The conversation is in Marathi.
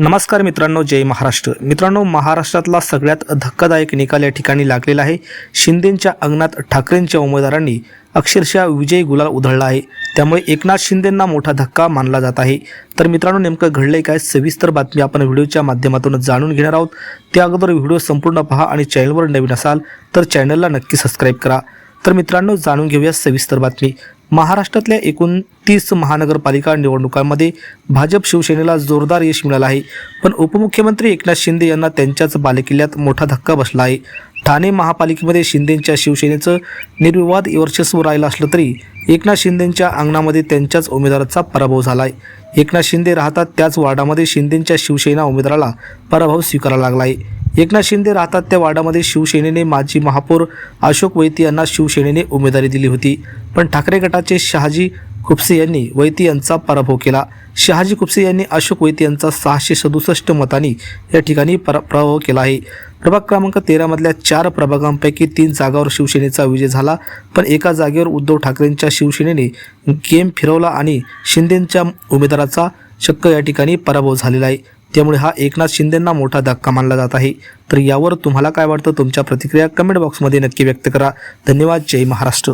नमस्कार मित्रांनो, जय महाराष्ट्र। मित्रांनो, महाराष्ट्रातला सगळ्यात धक्कादायक निकाल या ठिकाणी लागलेला आहे। शिंदेंच्या अंगणात ठाकरेंच्या उमेदवारांनी अक्षरशः विजय गुलाल उधळला आहे। त्यामुळे एकनाथ शिंदेंना मोठा धक्का मानला जात आहे। तर मित्रांनो, नेमकं घडलंय काय, सविस्तर बातमी आपण व्हिडिओच्या माध्यमातून जाणून घेणार आहोत। त्या अगोदर व्हिडिओ संपूर्ण पहा आणि चॅनलवर नवीन असाल तर चॅनलला नक्की सबस्क्राइब करा। तर मित्रांनो, जाणून घेऊया सविस्तर बातमी। महाराष्ट्रातल्या 29 महानगरपालिका निवडणुकांमध्ये भाजप शिवसेनेला जोरदार यश मिळालं आहे। पण उपमुख्यमंत्री एकनाथ शिंदे यांना त्यांच्याच बालेकिल्ल्यात मोठा धक्का बसला आहे। ठाणे महापालिकेमध्ये शिंदेंच्या शिवसेनेचं निर्विवाद वर्चस्व राहिलं असलं तरी एकनाथ शिंदेंच्या अंगणामध्ये त्यांच्याच उमेदवाराचा पराभव झाला आहे। एकनाथ शिंदे राहतात त्याच वार्डामध्ये शिंदेंच्या शिवसेना उमेदवाराला पराभव स्वीकारावा लागला आहे। एकनाथ शिंदे राहतात त्या वार्डामध्ये शिवसेनेने माजी महापौर अशोक वैती यांना शिवसेनेने उमेदवारी दिली होती, पण ठाकरे गटाचे शहाजी खुपसे यांनी वैती यांचा पराभव केला। शहाजी खुपसे यांनी अशोक वैती यांचा 667 मतांनी या ठिकाणी पराभव केला आहे। प्रभाग क्रमांक 13 मधल्या 4 प्रभागांपैकी 3 जागांवर शिवसेनेचा विजय झाला, पण एका जागेवर उद्धव ठाकरेंच्या शिवसेनेने गेम फिरवला आणि शिंदेंच्या उमेदवाराचा चक्क या ठिकाणी पराभव झालेला आहे। त्यामुळे हा एकनाथ शिंदेंना मोठा धक्का मानला जात आहे। तर यावर तुम्हाला काय वाटतं, तुमच्या प्रतिक्रिया कमेंट बॉक्समध्ये नक्की व्यक्त करा। धन्यवाद। जय महाराष्ट्र।